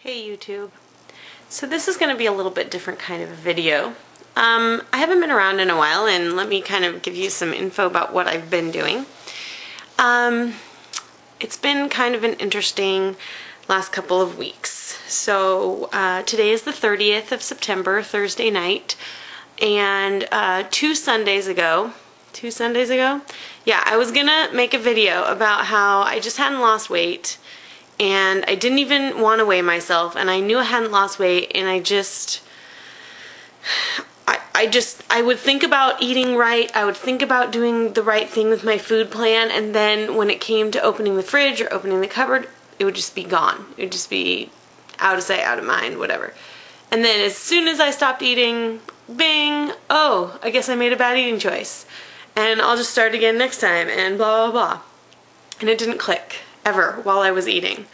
Hey YouTube. So this is going to be a little bit different kind of a video. I haven't been around in a while, and let me kind of give you some info about what I've been doing. It's been kind of an interesting last couple of weeks. So today is the 30th of September, Thursday night, and two Sundays ago, yeah, I was gonna make a video about how I just hadn't lost weight, and I didn't even want to weigh myself, and I knew I hadn't lost weight, and I would think about eating right, I would think about doing the right thing with my food plan, and then when it came to opening the fridge or opening the cupboard, it would just be gone. It would just be out of sight, out of mind, whatever. And then as soon as I stopped eating, bing, oh, I guess I made a bad eating choice. And I'll just start again next time, and blah, blah, blah. And it didn't click, ever, while I was eating.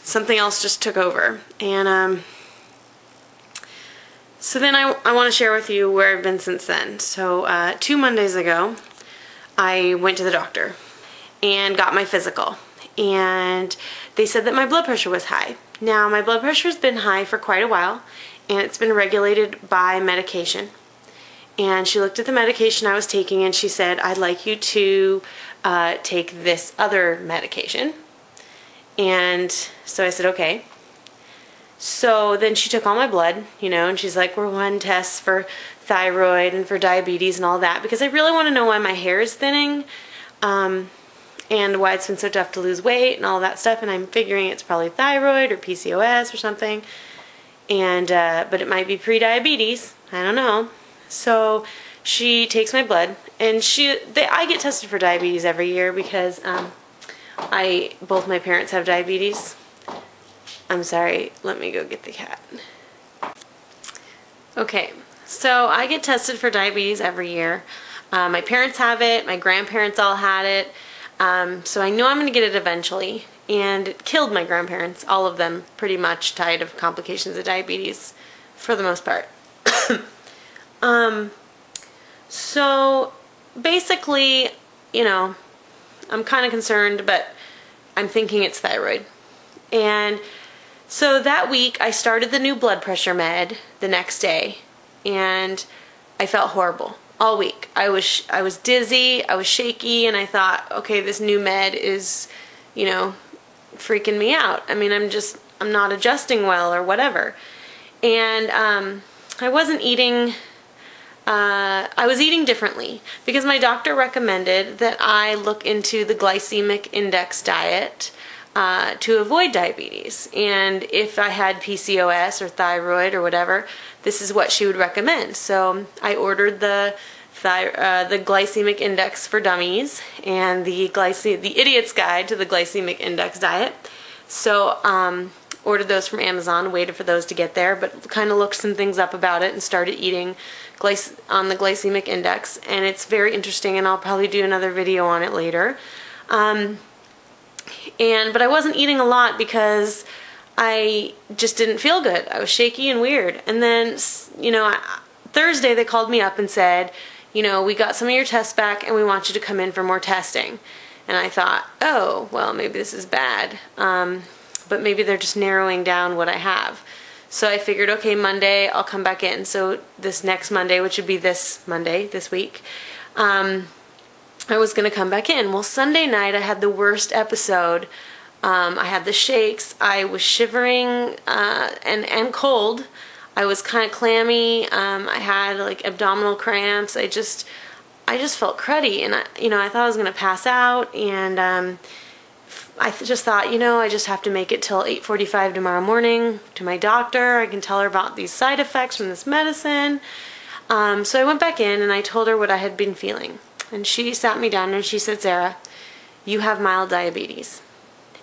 Something else just took over. And, so then I want to share with you where I've been since then. So, 2 Mondays ago, I went to the doctor and got my physical. And they said that my blood pressure was high. Now, my blood pressure has been high for quite a while, and it's been regulated by medication. And she looked at the medication I was taking, and she said, I'd like you to take this other medication. And so I said, okay. So then she took all my blood, you know, and she's like, we're running tests for thyroid and for diabetes and all that, because I really want to know why my hair is thinning, and why it's been so tough to lose weight and all that stuff. And I'm figuring it's probably thyroid or PCOS or something, and but it might be pre-diabetes. I don't know. So she takes my blood, and I get tested for diabetes every year because both my parents have diabetes. I'm sorry, let me go get the cat. Okay, so I get tested for diabetes every year. My parents have it, my grandparents all had it, so I know I'm going to get it eventually. And it killed my grandparents, all of them pretty much died of complications of diabetes for the most part. So basically, you know, I'm kind of concerned, but I'm thinking it's thyroid. And so that week I started the new blood pressure med the next day, and I felt horrible all week. I was dizzy, I was shaky, and I thought, okay, this new med is, you know, freaking me out. I mean, I'm not adjusting well or whatever. And I wasn't eating. I was eating differently because my doctor recommended that I look into the glycemic index diet to avoid diabetes. And if I had PCOS or thyroid or whatever, this is what she would recommend. So I ordered the glycemic index for dummies and the idiot's guide to the glycemic index diet. So ordered those from Amazon, waited for those to get there, but kind of looked some things up about it and started eating on the glycemic index, and it's very interesting, and I'll probably do another video on it later. But I wasn't eating a lot because I just didn't feel good. I was shaky and weird. And then, you know, Thursday they called me up and said, you know, we got some of your tests back and we want you to come in for more testing. And I thought, oh, well, maybe this is bad. But maybe they're just narrowing down what I have. So I figured, okay, Monday I'll come back in. So this next Monday, which would be this Monday, this week, I was going to come back in. Well, Sunday night I had the worst episode. I had the shakes. I was shivering and cold. I was kind of clammy. I had like abdominal cramps. I just felt cruddy, and I thought I was going to pass out, and I just thought, you know, I just have to make it till 8:45 tomorrow morning to my doctor. I can tell her about these side effects from this medicine. So I went back in and I told her what I had been feeling. And she sat me down and she said, Sarah, you have mild diabetes.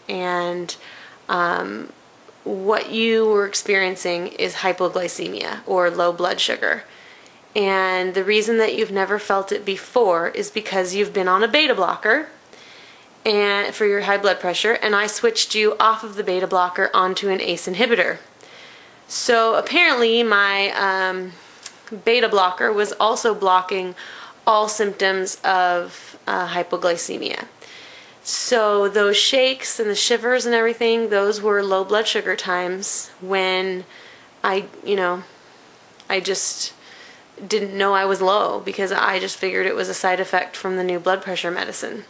And what you were experiencing is hypoglycemia, or low blood sugar. And the reason that you've never felt it before is because you've been on a beta blocker and for your high blood pressure, and I switched you off of the beta blocker onto an ACE inhibitor. So apparently my beta blocker was also blocking all symptoms of hypoglycemia. So those shakes and the shivers and everything, those were low blood sugar times when I just didn't know I was low, because I just figured it was a side effect from the new blood pressure medicine.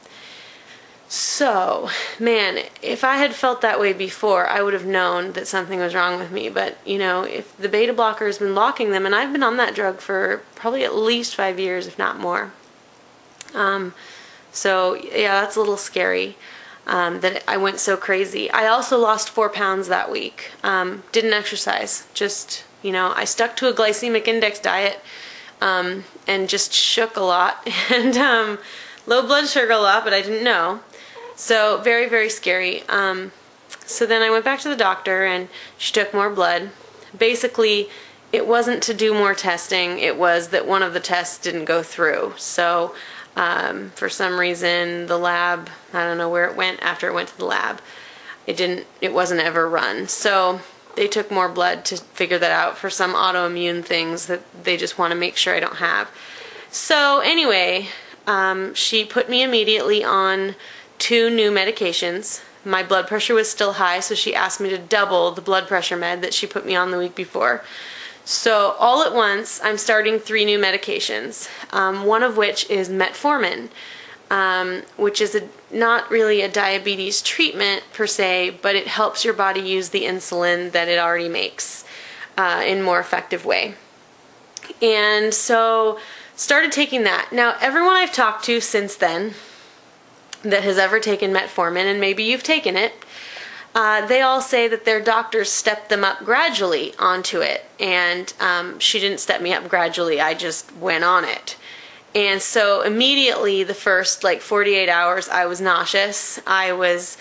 So, man, if I had felt that way before, I would have known that something was wrong with me. But, if the beta blocker has been blocking them, and I've been on that drug for probably at least 5 years, if not more. So, yeah, that's a little scary that I went so crazy. I also lost 4 pounds that week. Didn't exercise. Just, I stuck to a glycemic index diet and just shook a lot. And low blood sugar a lot, but I didn't know. So very, very scary. So then I went back to the doctor and she took more blood. Basically, it wasn't to do more testing. It was that one of the tests didn't go through. So for some reason, the lab, I don't know where it went after it went to the lab. It wasn't ever run. So they took more blood to figure that out for some autoimmune things that they just want to make sure I don't have. So anyway, she put me immediately on 2 new medications. My blood pressure was still high, so she asked me to double the blood pressure med that she put me on the week before. So all at once, I'm starting 3 new medications, one of which is metformin, which is not really a diabetes treatment per se, but it helps your body use the insulin that it already makes in a more effective way. And so started taking that. Now, everyone I've talked to since then that has ever taken metformin, and maybe you've taken it, they all say that their doctors stepped them up gradually onto it. And she didn't step me up gradually, I just went on it. And so immediately, the first 48 hours, I was nauseous. I was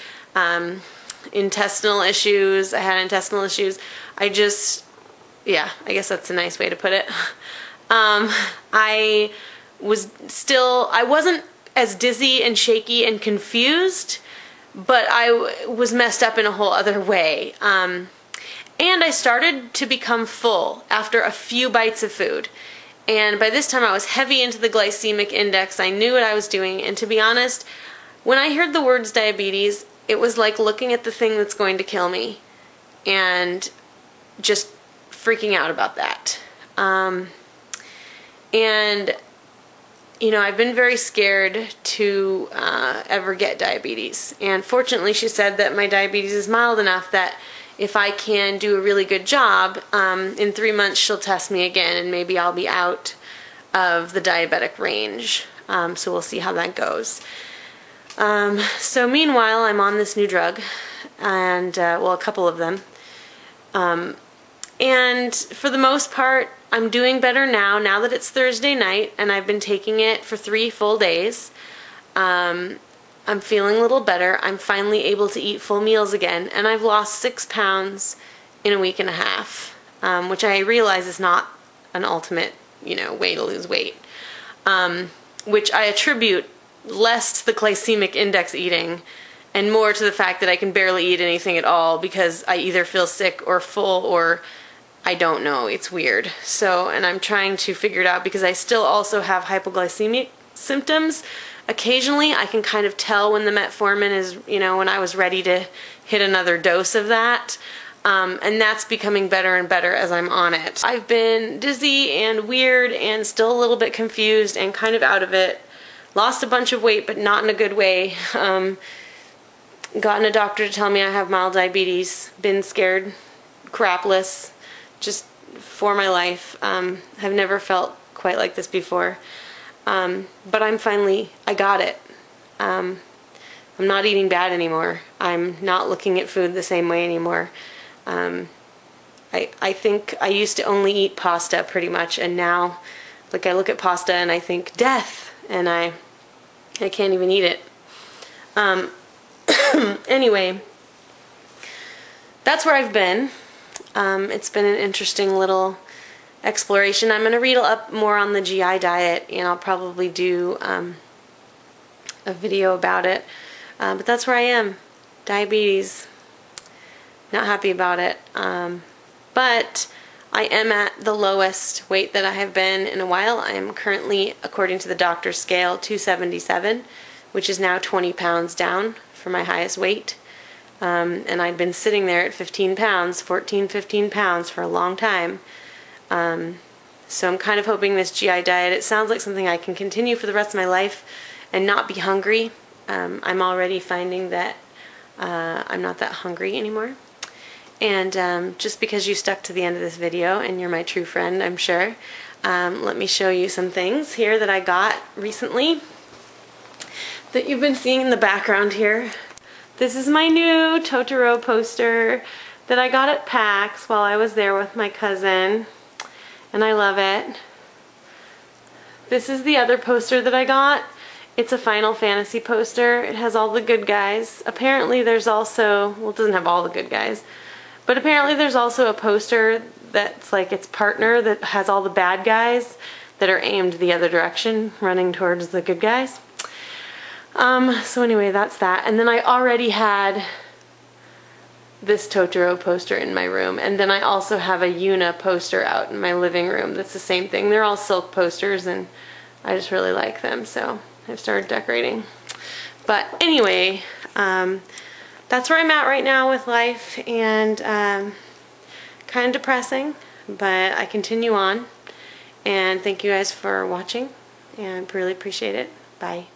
intestinal issues. I had intestinal issues. I guess that's a nice way to put it. I wasn't as dizzy and shaky and confused, but I was messed up in a whole other way. And I started to become full after a few bites of food. And by this time I was heavy into the glycemic index. I knew what I was doing. And to be honest, when I heard the words diabetes, it was like looking at the thing that's going to kill me and just freaking out about that. I've been very scared to ever get diabetes. And fortunately, she said that my diabetes is mild enough that if I can do a really good job, in 3 months she'll test me again and maybe I'll be out of the diabetic range. So we'll see how that goes. So meanwhile, I'm on this new drug, and a couple of them. And for the most part, I'm doing better now that it's Thursday night, and I've been taking it for 3 full days. I'm feeling a little better. I'm finally able to eat full meals again, and I've lost 6 pounds in a week and a half, which I realize is not an ultimate, way to lose weight, which I attribute less to the glycemic index eating and more to the fact that I can barely eat anything at all because I either feel sick or full, or I don't know. It's weird. So, and I'm trying to figure it out because I still also have hypoglycemic symptoms. Occasionally, I can kind of tell when the metformin is, when I was ready to hit another dose of that. And that's becoming better and better as I'm on it. I've been dizzy and weird and still a little bit confused and kind of out of it. Lost a bunch of weight, but not in a good way. Gotten a doctor to tell me I have mild diabetes. Been scared crapless just for my life. I've never felt quite like this before. But I got it. I'm not eating bad anymore. I'm not looking at food the same way anymore. I think I used to only eat pasta pretty much, and now, I look at pasta and I think death, and I can't even eat it. Anyway, that's where I've been. It's been an interesting little exploration. I'm going to read up more on the GI diet, and I'll probably do a video about it. But that's where I am. Diabetes. Not happy about it. But I am at the lowest weight that I have been in a while. I am currently, according to the doctor's scale, 277, which is now 20 pounds down for my highest weight. And I'd been sitting there at 15 pounds, 14, 15 pounds for a long time. So I'm kind of hoping this GI diet, it sounds like something I can continue for the rest of my life and not be hungry. I'm already finding that I'm not that hungry anymore. And just because you stuck to the end of this video, and you're my true friend, I'm sure, let me show you some things here that I got recently that you've been seeing in the background here. This is my new Totoro poster that I got at PAX while I was there with my cousin, and I love it. This is the other poster that I got. It's a Final Fantasy poster. It has all the good guys. Apparently there's also, well, it doesn't have all the good guys, but apparently there's also a poster that's like its partner that has all the bad guys that are aimed the other direction, running towards the good guys. So anyway, that's that. And then I already had this Totoro poster in my room. And then I also have a Yuna poster out in my living room. That's the same thing. They're all silk posters and I just really like them. So I've started decorating. But anyway, that's where I'm at right now with life, and kind of depressing, but I continue on. And thank you guys for watching and really appreciate it. Bye.